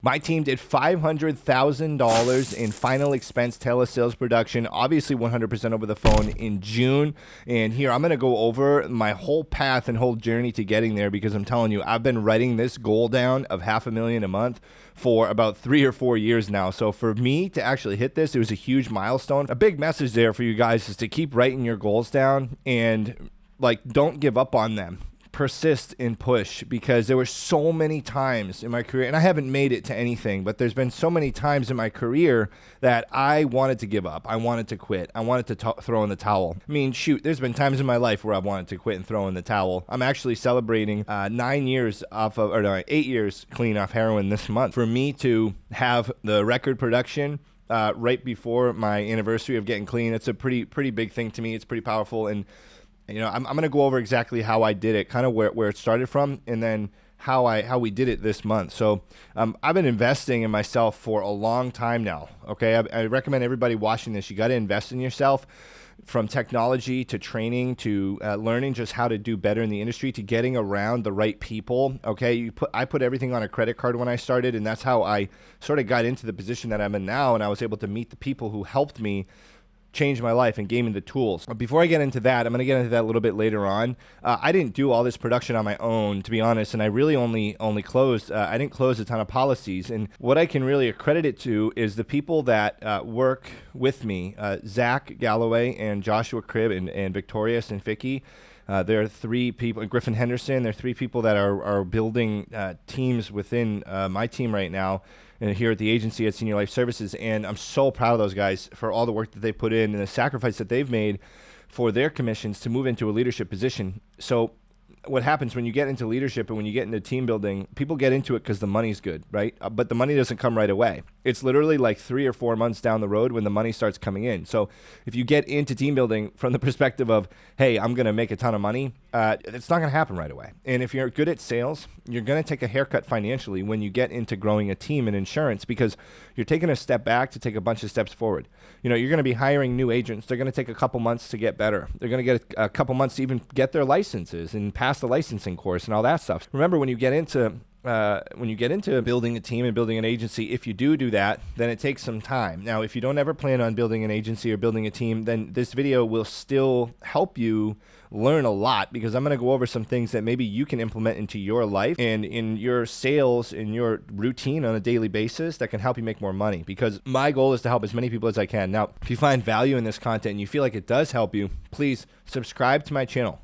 My team did $500,000 in final expense telesales production, obviously 100% over the phone in June. And here I'm going to go over my whole path and whole journey to getting there, because I'm telling you, I've been writing this goal down of $500,000 a month for about 3 or 4 years now. So for me to actually hit this, it was a huge milestone. A big message there for you guys is to keep writing your goals down and don't give up on them. Persist and push, because there were so many times in my career, and I haven't made it to anything, but there's been so many times in my career that I wanted to give up. I wanted to quit. I wanted to throw in the towel. I mean, shoot, there's been times in my life where I've wanted to quit and throw in the towel. I'm actually celebrating 8 years clean off heroin this month. For me to have the record production right before my anniversary of getting clean, it's a pretty big thing to me. It's pretty powerful. And I'm going to go over exactly how I did it, kind of where it started from, and then how we did it this month. So I've been investing in myself for a long time now. Okay, I recommend everybody watching this. You got to invest in yourself, from technology to training to learning just how to do better in the industry, to getting around the right people. Okay, I put everything on a credit card when I started, and that's how I sort of got into the position that I'm in now, and I was able to meet the people who helped me change my life and gave me the tools. But before I get into that, I'm going to get into that a little bit later on. I didn't do all this production on my own, to be honest, and I really only closed. I didn't close a ton of policies, and what I can really accredit it to is the people that work with me, Zach Galloway and Joshua Cribb and Victorious and Vicky. There are 3 people, Griffin Henderson. There are 3 people that are building teams within my team right now, and here at the agency at Senior Life Services. And I'm so proud of those guys for all the work that they put in and the sacrifice that they've made for their commissions to move into a leadership position. So what happens when you get into leadership and when you get into team building, people get into it because the money's good, right? But the money doesn't come right away. It's literally like 3 or 4 months down the road when the money starts coming in. So if you get into team building from the perspective of, hey, I'm going to make a ton of money, it's not going to happen right away. And if you're good at sales, you're going to take a haircut financially when you get into growing a team in insurance, because you're taking a step back to take a bunch of steps forward. You're going to be hiring new agents. They're going to take a couple months to get better. They're going to get a couple months to even get their licenses and pass the licensing course and all that stuff. Remember, when you get into building a team and building an agency, if you do that, then it takes some time. Now, if you don't ever plan on building an agency or building a team, then this video will still help you learn a lot, because I'm going to go over some things that maybe you can implement into your life and in your sales, in your routine on a daily basis, that can help you make more money, because my goal is to help as many people as I can. Now, if you find value in this content and you feel like it does help you, please subscribe to my channel.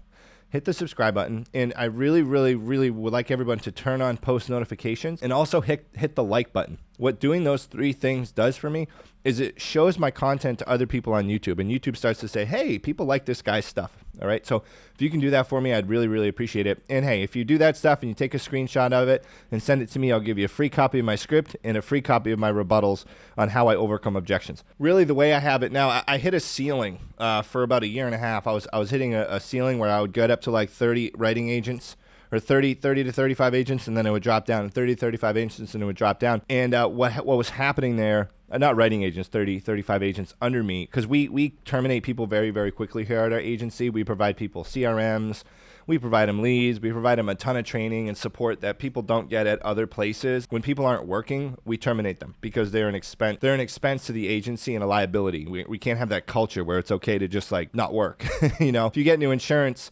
Hit the subscribe button, and I really would like everyone to turn on post notifications, and also hit the like button. What doing those 3 things does for me is it shows my content to other people on YouTube, and YouTube starts to say, hey, people like this guy's stuff. All right, so if you can do that for me, I'd really appreciate it. And hey, if you do that stuff and you take a screenshot of it and send it to me, I'll give you a free copy of my script and a free copy of my rebuttals on how I overcome objections. Really, the way I have it now, I hit a ceiling for about a year and a half. I was hitting a ceiling where I would get up to like 30 writing agents, or 30 to 35 agents, and then it would drop down, and 30 to 35 agents, and it would drop down. And what was happening there, not writing agents, 30, 35 agents under me, because we terminate people very quickly here at our agency. We provide people CRMs, we provide them leads, we provide them a ton of training and support that people don't get at other places. When people aren't working, we terminate them because they're an expense. They're an expense to the agency and a liability. We can't have that culture where it's okay to just not work. If you get new insurance,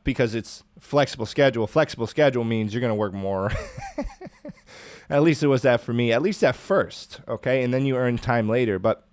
because it's flexible schedule. Flexible schedule means you're going to work more. At least it was that for me, at least at first, okay? And then you earn time later. But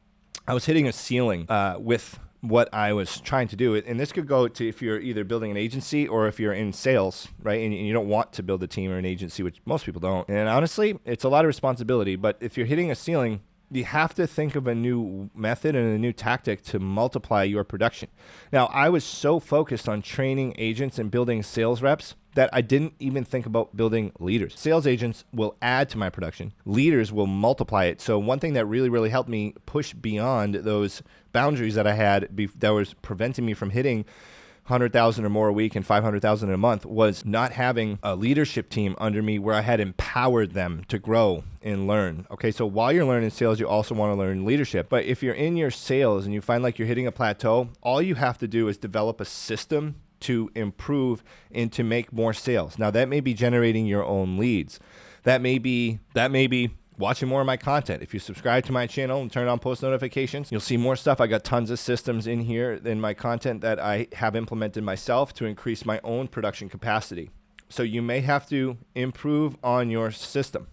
I was hitting a ceiling with what I was trying to do. And this could go to if you're either building an agency or if you're in sales, right? And you don't want to build a team or an agency, which most people don't. And honestly, it's a lot of responsibility. But if you're hitting a ceiling, you have to think of a new method and a new tactic to multiply your production. Now, I was so focused on training agents and building sales reps that I didn't even think about building leaders. Sales agents will add to my production. Leaders will multiply it. So one thing that really helped me push beyond those boundaries that I had that was preventing me from hitting 100,000 or more a week and 500,000 a month was not having a leadership team under me where I had empowered them to grow and learn. Okay, so while you're learning sales, you also want to learn leadership. But if you're in your sales and you find like you're hitting a plateau, all you have to do is develop a system to improve and to make more sales. Now, that may be generating your own leads. That may be watching more of my content. If you subscribe to my channel and turn on post notifications, you'll see more stuff. I got tons of systems in here in my content that I have implemented myself to increase my own production capacity. So you may have to improve on your system.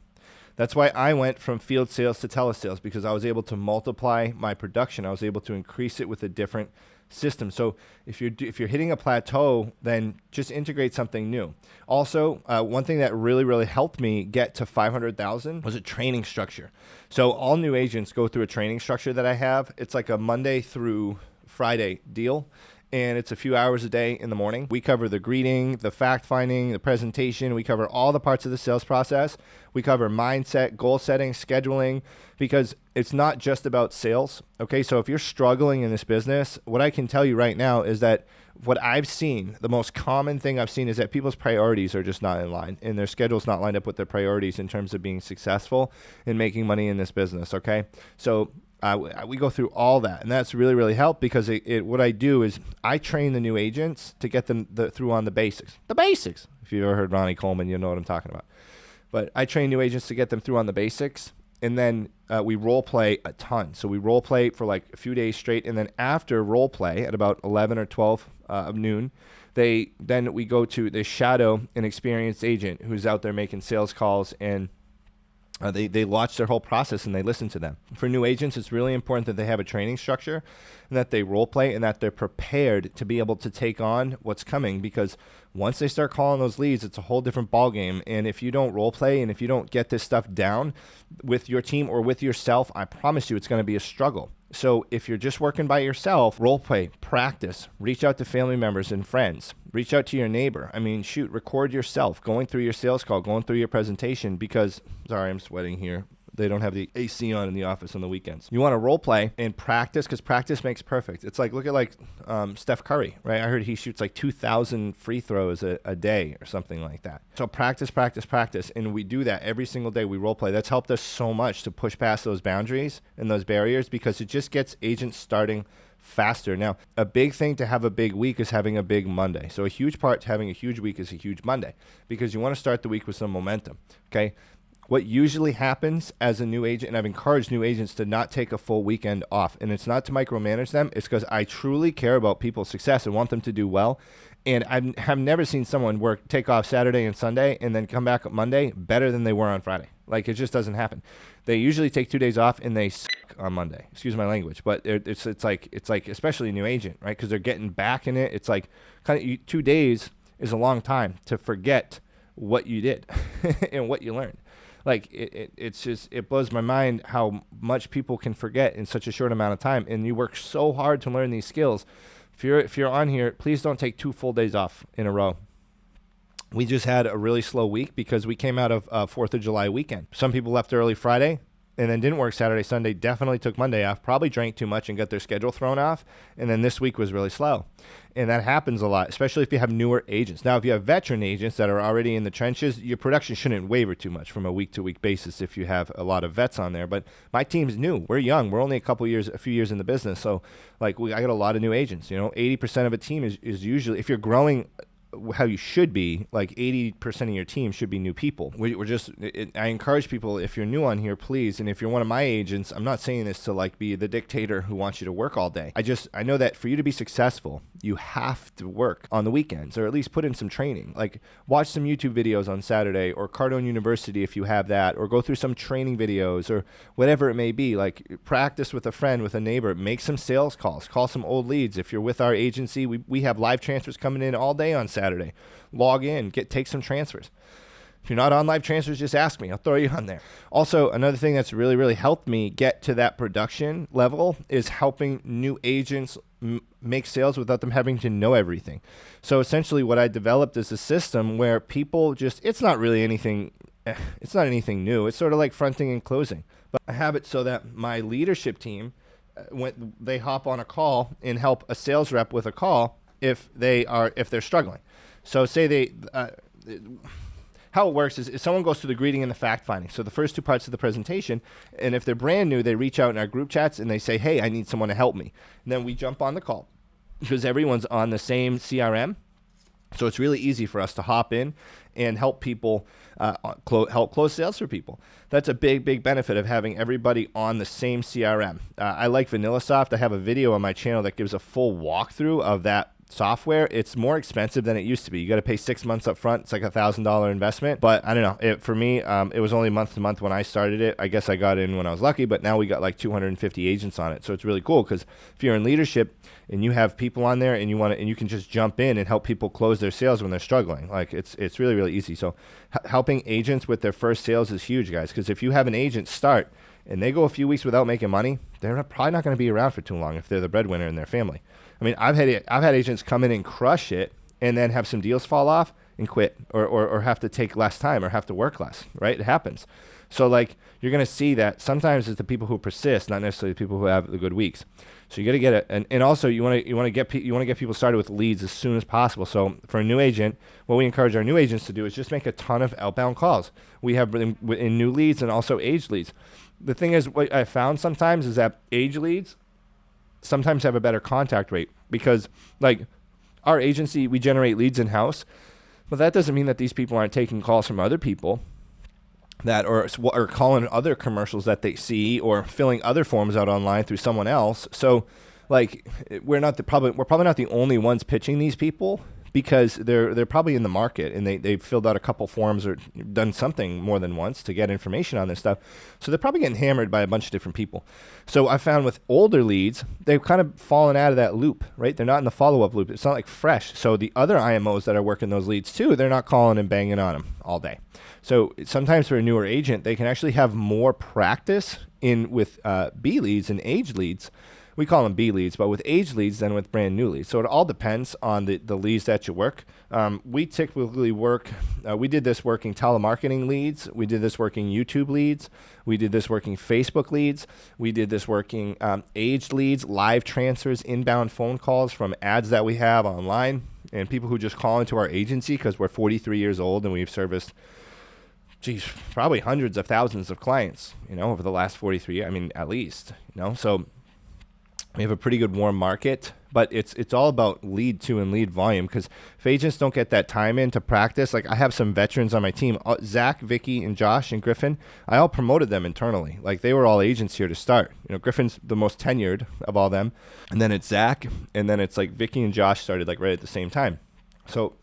That's why I went from field sales to telesales, because I was able to multiply my production. I was able to increase it with a different system. So if you're hitting a plateau, then just integrate something new. Also, one thing that really helped me get to 500,000 was a training structure. So all new agents go through a training structure that I have. It's like a Monday through Friday deal, and it's a few hours a day in the morning. We cover the greeting, the fact finding, the presentation. We cover all the parts of the sales process. We cover mindset, goal setting, scheduling, because it's not just about sales. Okay, so if you're struggling in this business, what I can tell you right now is that what I've seen, the most common thing I've seen is that people's priorities are just not in line, and their schedule's not lined up with their priorities in terms of being successful and making money in this business. Okay, so we go through all that, and that's really helped, because what I do is I train the new agents to get them through on the basics. The basics. If you've ever heard Ronnie Coleman, you know what I'm talking about. But I train new agents to get them through on the basics, and then we role play a ton. So we role play for like a few days straight, and then after role play at about 11 or 12 of noon, they shadow an experienced agent who's out there making sales calls, and they watch their whole process and they listen to them. For new agents, it's really important that they have a training structure and that they role play and that they're prepared to be able to take on what's coming, because once they start calling those leads, it's a whole different ballgame. And if you don't role play and if you don't get this stuff down with your team or with yourself, I promise you it's going to be a struggle. So if you're just working by yourself, role play, practice, reach out to family members and friends, reach out to your neighbor. I mean, shoot, record yourself going through your sales call, going through your presentation, because, sorry, I'm sweating here. They don't have the AC on in the office on the weekends. You want to role play and practice, because practice makes perfect. It's like, look at Steph Curry, right? I heard he shoots like 2,000 free throws a day or something like that. So practice. And we do that every single day. We role play. That's helped us so much to push past those boundaries and those barriers, because it just gets agents starting faster. Now, a big thing to have a big week is having a big Monday. So a huge part to having a huge week is a huge Monday, because you want to start the week with some momentum. Okay. What usually happens as a new agent, and I've encouraged new agents to not take a full weekend off, and it's not to micromanage them, it's because I truly care about people's success and want them to do well. And I have never seen someone take off Saturday and Sunday and then come back on Monday better than they were on Friday. Like, it just doesn't happen. They usually take 2 days off and they suck on Monday. Excuse my language, but it's like especially a new agent, right? Because they're getting back in it. It's like 2 days is a long time to forget what you did and what you learned. Like, it blows my mind how much people can forget in such a short amount of time. And you work so hard to learn these skills. If you're on here, please don't take 2 full days off in a row. We just had a really slow week because we came out of 4th of July weekend. Some people left early Friday and then didn't work Saturday, Sunday, definitely took Monday off, probably drank too much and got their schedule thrown off. And then this week was really slow. And that happens a lot, especially if you have newer agents. Now, if you have veteran agents that are already in the trenches, your production shouldn't waver too much from a week-to-week basis if you have a lot of vets on there. But my team's new. We're young. We're only a few years in the business. So, I got a lot of new agents. 80% of a team is usually, if you're growing how you should be, like 80% of your team should be new people. I encourage people, if you're new on here, please, and if you're one of my agents, I'm not saying this to be the dictator who wants you to work all day. I know that for you to be successful, you have to work on the weekends, or at least put in some training. Like, watch some YouTube videos on Saturday, or Cardone University if you have that, or go through some training videos, or whatever it may be. Like, practice with a friend, with a neighbor, make some sales calls, call some old leads. If you're with our agency, we have live transfers coming in all day on Saturday. Log in, take some transfers. If you're not on live transfers, just ask me. I'll throw you on there. Also, another thing that's really helped me get to that production level is helping new agents make sales without them having to know everything. So essentially what I developed is a system where people it's not anything new. It's sort of like fronting and closing. But I have it so that my leadership team, when they hop on a call and help a sales rep with a call if they're struggling. So say how it works is someone goes through the greeting and the fact finding. So the first 2 parts of the presentation, and if they're brand new, they reach out in our group chats and they say, hey, I need someone to help me. And then we jump on the call because everyone's on the same CRM. So it's really easy for us to hop in and help people, help close sales for people. That's a big, big benefit of having everybody on the same CRM. I like VanillaSoft. I have a video on my channel that gives a full walkthrough of that software. It's more expensive than it used to be. You got to pay 6 months up front. It's like $1,000 investment. But I don't know. For me, it was only month to month when I started it. I guess I got in when I was lucky, but now we got like 250 agents on it. So it's really cool because if you're in leadership and you have people on there and you can just jump in and help people close their sales when they're struggling. Like it's really, really easy. So helping agents with their first sales is huge, guys, because if you have an agent start and they go a few weeks without making money, they're probably not going to be around for too long if they're the breadwinner in their family. I mean, I've had agents come in and crush it and then have some deals fall off and quit or have to take less time or have to work less, right? It happens. So like you're going to see that sometimes it's the people who persist, not necessarily the people who have the good weeks. So you got to get it. And also you want to get people started with leads as soon as possible. So for a new agent, what we encourage our new agents to do is just make a ton of outbound calls. We have in new leads and also aged leads. The thing is, what I found sometimes is that age leads sometimes have a better contact rate because like our agency, we generate leads in-house, but that doesn't mean that these people aren't taking calls from other people that or calling other commercials that they see or filling other forms out online through someone else. So like we're probably not the only ones pitching these people because they're probably in the market and they've filled out a couple forms or done something more than once to get information on this stuff. So they're probably getting hammered by a bunch of different people. So I found with older leads, they've kind of fallen out of that loop, right? They're not in the follow-up loop. It's not like fresh. So the other IMOs that are working those leads too, they're not calling and banging on them all day. So sometimes for a newer agent, they can actually have more practice with B leads and age leads. We call them B leads, but with age leads than with brand new leads. So it all depends on the leads that you work. We typically work, we did this working telemarketing leads. We did this working YouTube leads. We did this working Facebook leads. We did this working aged leads, live transfers, inbound phone calls from ads that we have online, and people who just call into our agency because we're 43 years old and we've serviced probably hundreds of thousands of clients, over the last 43 years. I mean, at least, so we have a pretty good warm market, but it's all about lead to and lead volume because if agents don't get that time in to practice, like I have some veterans on my team, Zach, Vicky, and Josh and Griffin, I all promoted them internally. Like they were all agents here to start. Griffin's the most tenured of all them. And then it's Zach, and then it's like Vicky and Josh started like right at the same time. So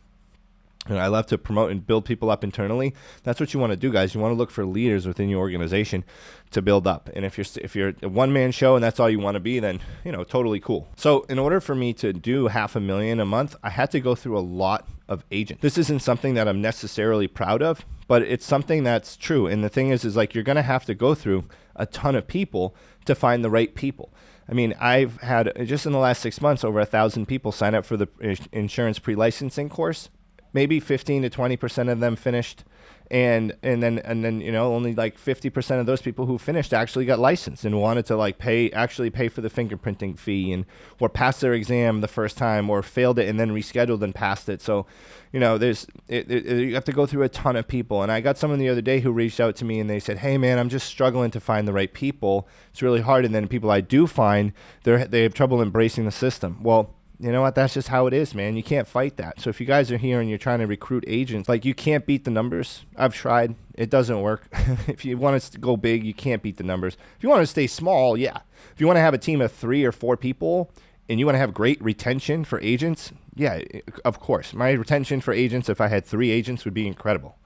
I love to promote and build people up internally. That's what you want to do, guys. You want to look for leaders within your organization to build up. And if you're a one-man show and that's all you want to be, then totally cool. So in order for me to do $500,000 a month, I had to go through a lot of agents. This isn't something that I'm necessarily proud of, but it's something that's true. And the thing is like you're going to have to go through a ton of people to find the right people. I mean, I've had just in the last 6 months over 1,000 people sign up for the insurance pre-licensing course. Maybe 15 to 20% of them finished, and then only like 50% of those people who finished actually got licensed and wanted to like pay for the fingerprinting fee or pass their exam the first time or failed it and then rescheduled and passed it. So, you have to go through a ton of people. And I got someone the other day who reached out to me and they said, "Hey man, I'm just struggling to find the right people. It's really hard." And then people I do find, they have trouble embracing the system. Well, you know what? That's just how it is, man. You can't fight that. So if you guys are here and you're trying to recruit agents, like you can't beat the numbers. I've tried. It doesn't work. If you want to go big, you can't beat the numbers. If you want to stay small, yeah. If you want to have a team of 3 or 4 people and you want to have great retention for agents, yeah, of course. My retention for agents, if I had 3 agents, would be incredible.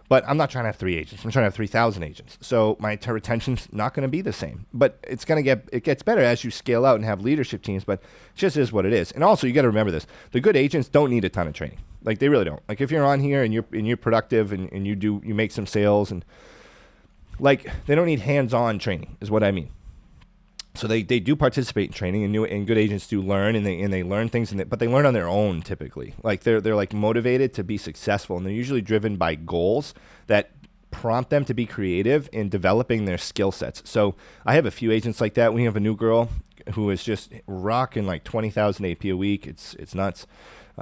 But I'm not trying to have 3 agents. I'm trying to have 3,000 agents. So my retention's not going to be the same. But it gets better as you scale out and have leadership teams. But it just is what it is. And also, you got to remember this: the good agents don't need a ton of training. Like they really don't. Like if you're on here and you're productive and you make some sales and like they don't need hands-on training, is what I mean. So they do participate in training, and good agents do learn, and they learn things, but they learn on their own typically. Like they're like motivated to be successful, and they're usually driven by goals that prompt them to be creative in developing their skill sets. So I have a few agents like that. We have a new girl who is just rocking like 20,000 AP a week. It's nuts.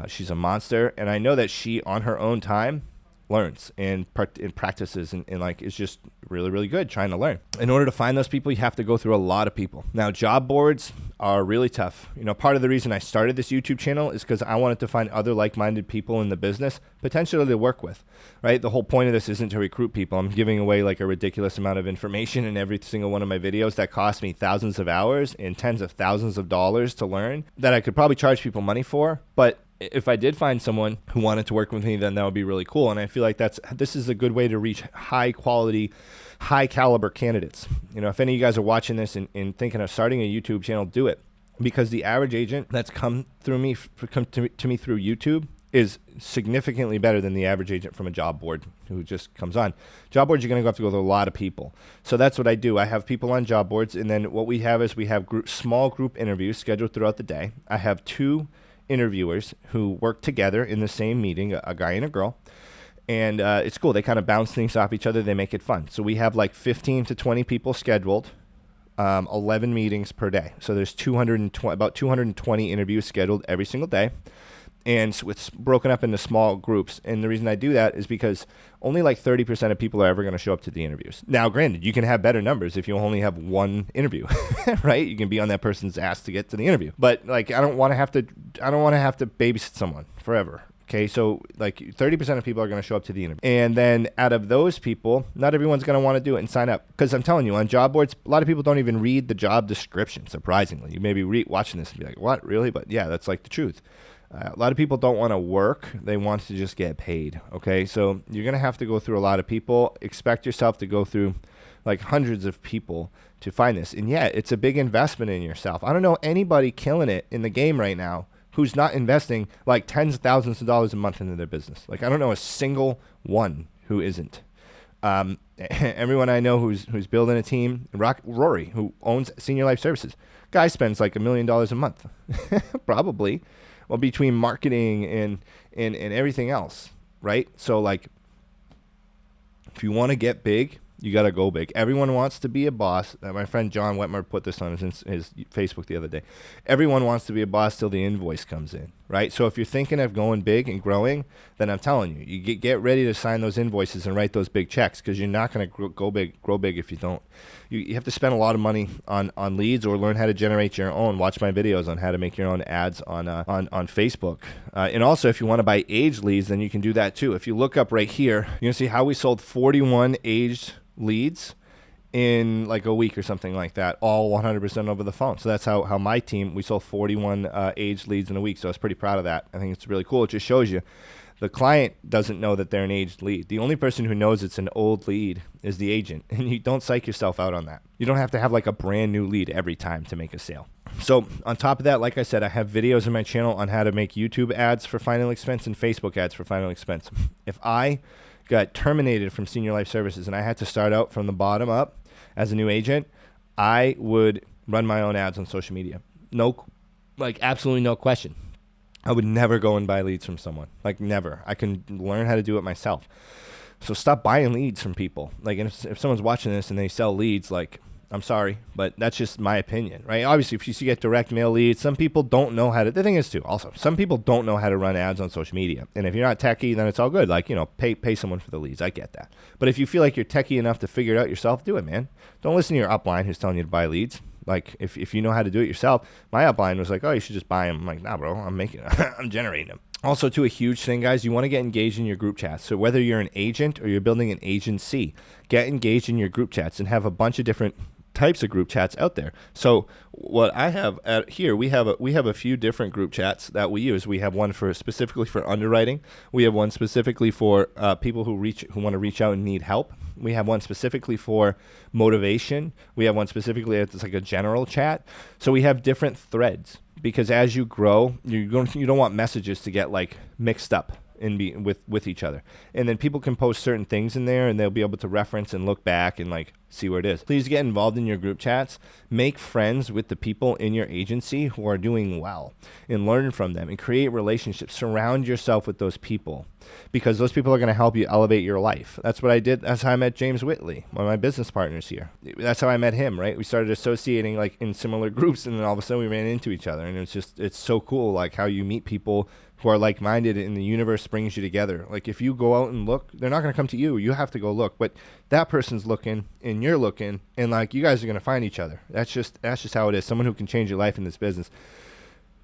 She's a monster, and I know that she on her own time learns and practices and like is just really, really good trying to learn. In order to find those people, you have to go through a lot of people. Now, job boards are really tough. You know, part of the reason I started this YouTube channel is because I wanted to find other like-minded people in the business, potentially to work with, right? The whole point of this isn't to recruit people. I'm giving away like a ridiculous amount of information in every single one of my videos that cost me thousands of hours and tens of thousands of dollars to learn that I could probably charge people money for. But if I did find someone who wanted to work with me, then that would be really cool. And I feel like this is a good way to reach high quality, high caliber candidates. You know, if any of you guys are watching this and thinking of starting a YouTube channel, do it. Because the average agent that's come to me through YouTube is significantly better than the average agent from a job board who just comes on. Job boards, you're going to have to go to a lot of people. So that's what I do. I have people on job boards, and then what we have is we have small group interviews scheduled throughout the day. I have 2 interviewers who work together in the same meeting, a guy and a girl. And it's cool. They kind of bounce things off each other. They make it fun. So we have like 15 to 20 people scheduled, 11 meetings per day. So there's about 220 interviews scheduled every single day. And so it's broken up into small groups. And the reason I do that is because only like 30% of people are ever going to show up to the interviews. Now, granted, you can have better numbers if you only have one interview, right? You can be on that person's ass to get to the interview. But like, I don't want to have to babysit someone forever. Okay, so like 30% of people are going to show up to the interview. And then out of those people, not everyone's going to want to do it and sign up. Because I'm telling you, on job boards, a lot of people don't even read the job description, surprisingly. You may be watching this and be like, what, really? But yeah, that's like the truth. A lot of people don't want to work. They want to just get paid, okay? So you're going to have to go through a lot of people. Expect yourself to go through like hundreds of people to find this. And yeah, it's a big investment in yourself. I don't know anybody killing it in the game right now who's not investing like tens of thousands of dollars a month into their business. Like I don't know a single one who isn't. Everyone I know who's building a team, Rory, who owns Senior Life Services, guy spends like $1 million a month, probably. Well, between marketing and everything else, right? So like, if you want to get big, you got to go big. Everyone wants to be a boss. My friend John Wetmer put this on his Facebook the other day. Everyone wants to be a boss till the invoice comes in, right? So if you're thinking of going big and growing, then I'm telling you, you get ready to sign those invoices and write those big checks because you're not going to grow big if you don't. You have to spend a lot of money on leads or learn how to generate your own. Watch my videos on how to make your own ads on Facebook. And also, if you want to buy aged leads, then you can do that too. If you look up right here, you're going to see how we sold 41 aged leads in like a week or something like that, all 100% over the phone. So that's how my team, we sold 41 aged leads in a week. So I was pretty proud of that. I think it's really cool. It just shows you the client doesn't know that they're an aged lead. The only person who knows it's an old lead is the agent. And you don't psych yourself out on that. You don't have to have like a brand new lead every time to make a sale. So on top of that, like I said, I have videos on my channel on how to make YouTube ads for Final Expense and Facebook ads for Final Expense. If I got terminated from Senior Life Services and I had to start out from the bottom up as a new agent, I would run my own ads on social media. No, like absolutely no question. I would never go and buy leads from someone. Like never. I can learn how to do it myself. So stop buying leads from people. Like if someone's watching this and they sell leads, like I'm sorry, but that's just my opinion, right? Obviously, if you get direct mail leads, some people don't know how to. The thing is, too, also, some people don't know how to run ads on social media. And if you're not techie, then it's all good. Like, you know, pay someone for the leads. I get that. But if you feel like you're techie enough to figure it out yourself, do it, man. Don't listen to your upline who's telling you to buy leads. Like, if you know how to do it yourself, my upline was like, oh, you should just buy them. I'm like, nah, bro, I'm generating them. Also, too, a huge thing, guys, you want to get engaged in your group chats. So whether you're an agent or you're building an agency, get engaged in your group chats and have a bunch of different types of group chats out there. So what I have here, we have a few different group chats that we use. We have one specifically for underwriting. We have one specifically for people who want to reach out and need help. We have one specifically for motivation. We have one specifically that's like a general chat. So we have different threads because as you grow, you don't want messages to get like mixed up with each other. And then people can post certain things in there and they'll be able to reference and look back and like see where it is. Please get involved in your group chats. Make friends with the people in your agency who are doing well and learn from them and create relationships. Surround yourself with those people because those people are going to help you elevate your life. That's what I did. That's how I met James Whitley, one of my business partners here. That's how I met him, right? We started associating like in similar groups and then all of a sudden we ran into each other and it's so cool like how you meet people who are like-minded, and the universe brings you together. Like if you go out and look, they're not going to come to you. You have to go look, but that person's looking and you're looking, and like you guys are going to find each other. That's just how it is. Someone who can change your life in this business,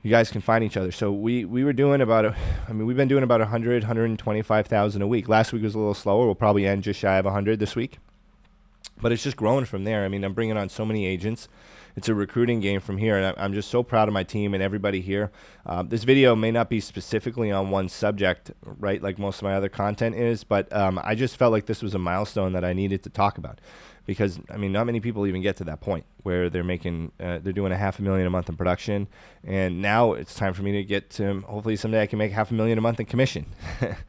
you guys can find each other. So we were doing about we've been doing about 125,000 a week. Last week was a little slower. We'll probably end just shy of 100 this week, but it's just growing from there. I mean, I'm bringing on so many agents. It's a recruiting game from here, and I'm just so proud of my team and everybody here. This video may not be specifically on one subject, right, like most of my other content is, but I just felt like this was a milestone that I needed to talk about, because I mean, not many people even get to that point where they're making, they're doing $500,000 a month in production, and now it's time for me to get to, hopefully someday I can make $500,000 a month in commission.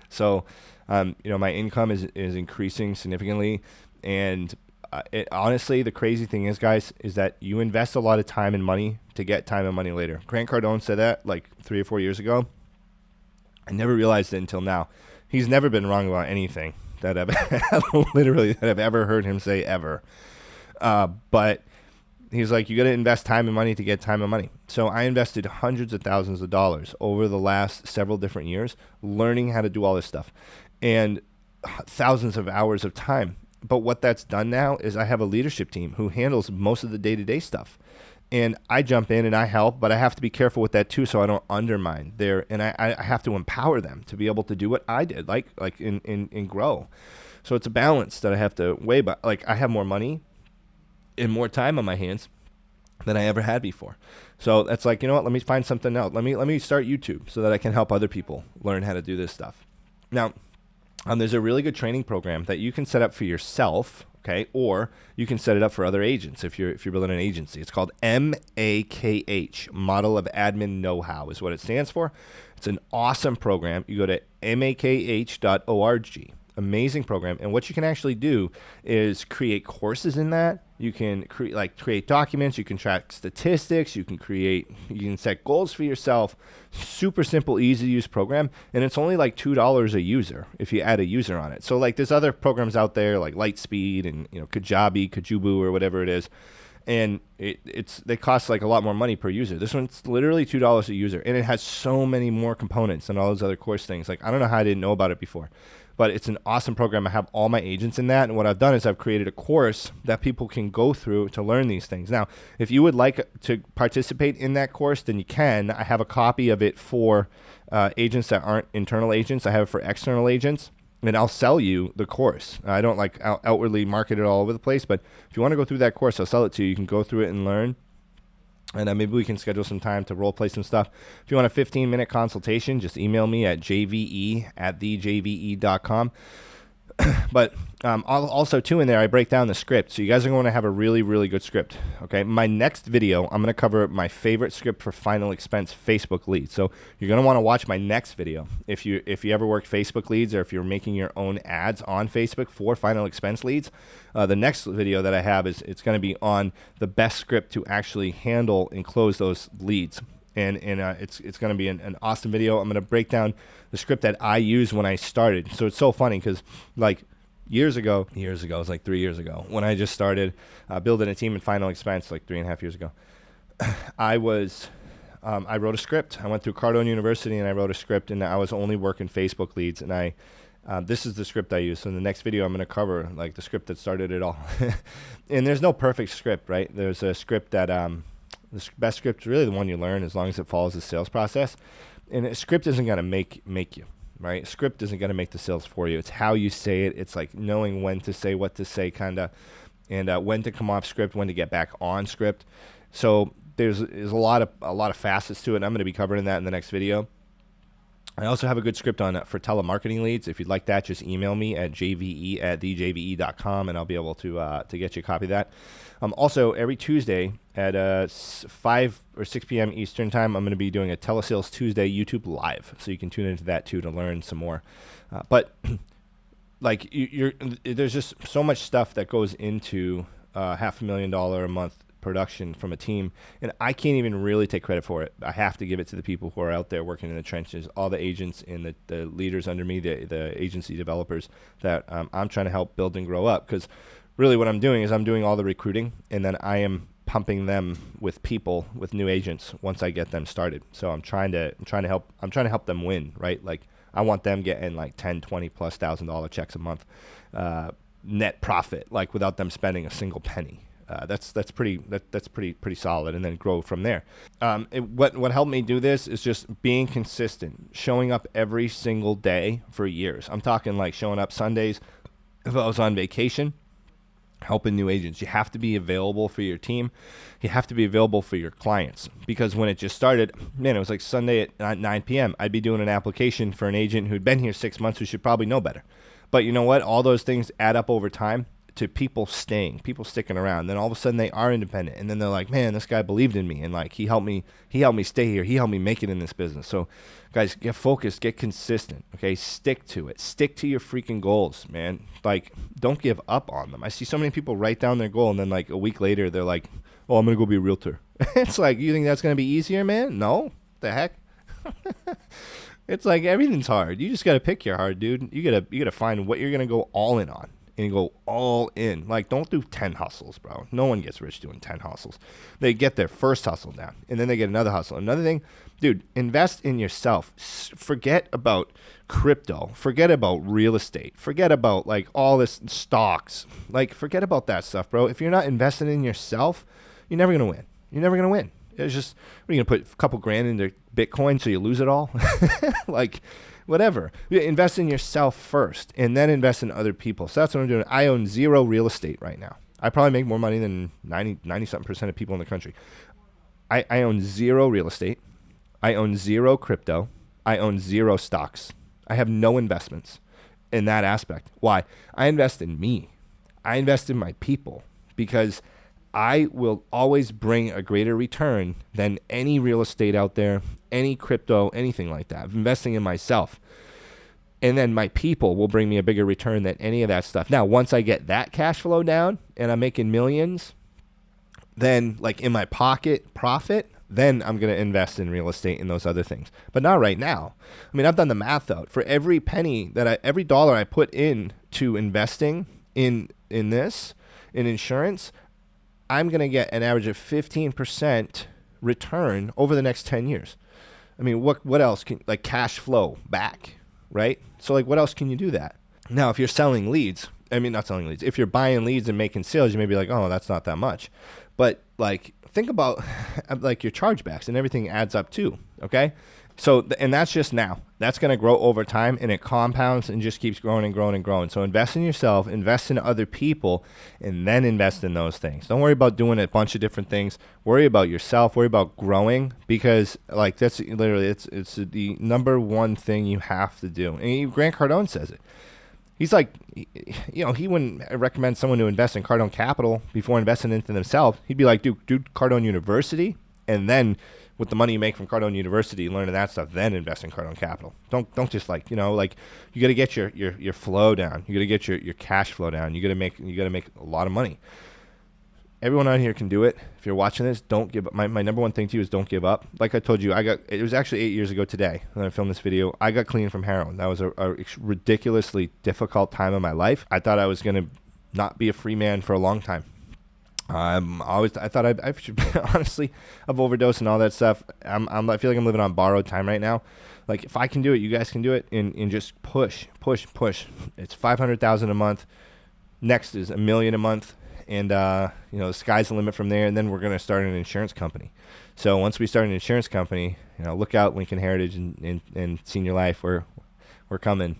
So, you know, my income is increasing significantly, and honestly, the crazy thing is, guys, is that you invest a lot of time and money to get time and money later. Grant Cardone said that like 3 or 4 years ago. I never realized it until now. He's never been wrong about anything that I've literally that I've ever heard him say ever. But he's like, you got to invest time and money to get time and money. So I invested hundreds of thousands of dollars over the last several different years learning how to do all this stuff, and thousands of hours of time. But what that's done now is I have a leadership team who handles most of the day-to-day stuff. And I jump in and I help, but I have to be careful with that too, so I don't undermine and I have to empower them to be able to do what I did, like in grow. So it's a balance that I have to weigh, but like I have more money and more time on my hands than I ever had before. So that's like, you know what, let me find something else. Let me start YouTube so that I can help other people learn how to do this stuff. Now, there's a really good training program that you can set up for yourself, okay, or you can set it up for other agents if you're building an agency. It's called MAKH, Model of Admin Know-How is what it stands for. It's an awesome program. You go to makh.org. Amazing program. And what you can actually do is create courses in that. You can create documents. You can track statistics. You can set goals for yourself. Super simple, easy to use program. And it's only like $2 a user if you add a user on it. So like there's other programs out there like Lightspeed and Kajabi, or whatever it is. And they cost like a lot more money per user. This one's literally $2 a user, and it has so many more components than all those other course things. Like I don't know how I didn't know about it before, but it's an awesome program. I have all my agents in that, and what I've done is I've created a course that people can go through to learn these things. Now, if you would like to participate in that course, then you can. I have a copy of it for agents that aren't internal agents. I have it for external agents. And I'll sell you the course. I don't like outwardly market it all over the place, but if you want to go through that course, I'll sell it to you. You can go through it and learn. And maybe we can schedule some time to role play some stuff. If you want a 15-minute consultation, just email me at jve@thejve.com. But also, too, in there, I break down the script. So you guys are going to have a really, really good script. Okay. My next video, I'm going to cover my favorite script for final expense Facebook leads. So you're going to want to watch my next video. If you ever work Facebook leads, or if you're making your own ads on Facebook for final expense leads, the next video that I have it's going to be on the best script to actually handle and close those leads. And it's going to be an awesome video. I'm going to break down the script that I used when I started. So it's so funny because like years ago, it was like 3 years ago when I just started building a team in final expense, like 3.5 years ago. I wrote a script. I went through Cardone University and I wrote a script, and I was only working Facebook leads. And this is the script I used. So in the next video, I'm going to cover like the script that started it all. And there's no perfect script, right? There's a script that the best script is really the one you learn, as long as it follows the sales process. And a script isn't going to make you, right? A script isn't going to make the sales for you. It's how you say it. It's like knowing when to say what to say, kind of, and when to come off script, when to get back on script. So there's a lot of facets to it, and I'm going to be covering that in the next video. I also have a good script on for telemarketing leads. If you'd like that, just email me at jve@thejve.com, and I'll be able to get you a copy of that. Also, every Tuesday at 5 or 6 p.m. Eastern time, I'm going to be doing a Telesales Tuesday YouTube Live, so you can tune into that too to learn some more. But like there's just so much stuff that goes into $500,000 a month production from a team, and I can't even really take credit for it. I have to give it to the people who are out there working in the trenches, all the agents and the leaders under me, the agency developers that I'm trying to help build and grow up. Because really what I'm doing is I'm doing all the recruiting, and then I am pumping them with people, with new agents once I get them started. So I'm trying to help them win, right? Like I want them getting like 10, 20 plus $1,000 checks a month, net profit, like without them spending a single penny. That's pretty solid, and then grow from there. What helped me do this is just being consistent, showing up every single day for years. I'm talking like showing up Sundays if I was on vacation, helping new agents. You have to be available for your team. You have to be available for your clients, because when it just started, man, it was like Sunday at 9 p.m. I'd be doing an application for an agent who'd been here 6 months who should probably know better. But you know what? All those things add up over time to people sticking around. Then all of a sudden they are independent, and then they're like, man, this guy believed in me, and like he helped me stay here. He helped me make it in this business. So guys, get focused, get consistent. Okay, stick to it. Stick to your freaking goals, man. Like, don't give up on them. I see so many people write down their goal, and then like a week later they're like, oh, I'm gonna go be a realtor. It's like, you think that's gonna be easier, man? No, the heck. It's like everything's hard. You just gotta pick your hard, dude. You gotta find what you're gonna go all in on. And go all in. Like, don't do 10 hustles, bro. No one gets rich doing 10 hustles. They get their first hustle down, and then they get another hustle. Another thing, dude, invest in yourself. Forget about crypto. Forget about real estate. Forget about, like, all this stocks. Like, forget about that stuff, bro. If you're not investing in yourself, you're never going to win. You're never going to win. It's just, what are you going to put a couple grand into Bitcoin so you lose it all? Like, whatever. Invest in yourself first, and then invest in other people. So that's what I'm doing. I own 0 real estate right now. I probably make more money than 90-something% of people in the country. I own 0 real estate. I own 0 crypto. I own 0 stocks. I have no investments in that aspect. Why? I invest in me. I invest in my people, because I will always bring a greater return than any real estate out there, any crypto, anything like that. I'm investing in myself. And then my people will bring me a bigger return than any of that stuff. Now, once I get that cash flow down and I'm making millions, then like in my pocket profit, then I'm going to invest in real estate and those other things. But not right now. I mean, I've done the math out. For every penny every dollar I put in to investing in insurance, I'm going to get an average of 15% return over the next 10 years. I mean, what else can, like, cash flow back, right? So like, what else can you do that? Now, if you're selling leads, I mean, not selling leads, if you're buying leads and making sales, you may be like, oh, that's not that much. But like, think about like your chargebacks, and everything adds up too. Okay. So, and that's just now. That's going to grow over time, and it compounds and just keeps growing and growing and growing. So invest in yourself, invest in other people, and then invest in those things. Don't worry about doing a bunch of different things. Worry about yourself. Worry about growing, because like that's literally, it's the number one thing you have to do. And Grant Cardone says it. He's like, you know, he wouldn't recommend someone to invest in Cardone Capital before investing into themselves. He'd be like, do Cardone University, and then with the money you make from Cardone University, learning that stuff, then invest in Cardone Capital. Don't just like, you know, like, you got to get your flow down. You got to get your cash flow down. You got to make a lot of money. Everyone on here can do it. If you're watching this, don't give up. My number one thing to you is don't give up. Like I told you, it was actually 8 years ago today when I filmed this video. I got clean from heroin. That was a ridiculously difficult time in my life. I thought I was going to not be a free man for a long time. I thought I should, honestly, I've overdosed and all that stuff. I feel like I'm living on borrowed time right now. Like, if I can do it, you guys can do it, and just push. It's $500,000 a month. Next is $1 million a month. And, you know, the sky's the limit from there. And then we're going to start an insurance company. So once we start an insurance company, you know, look out, Lincoln Heritage and Senior Life. We're coming.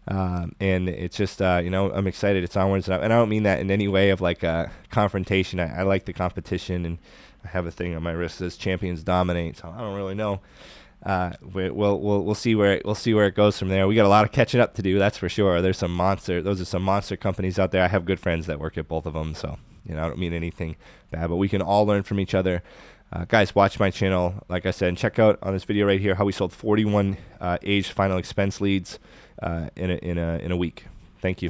And it's just, you know, I'm excited. It's onwards. And I don't mean that in any way of like a confrontation. I like the competition, and I have a thing on my wrist that says champions dominate. So I don't really know. We'll see where it goes from there. We got a lot of catching up to do, that's for sure. Those are some monster companies out there. I have good friends that work at both of them, so, you know, I don't mean anything bad, but we can all learn from each other. Guys, watch my channel, like I said, and check out on this video right here how we sold 41 aged final expense leads in a week. Thank you.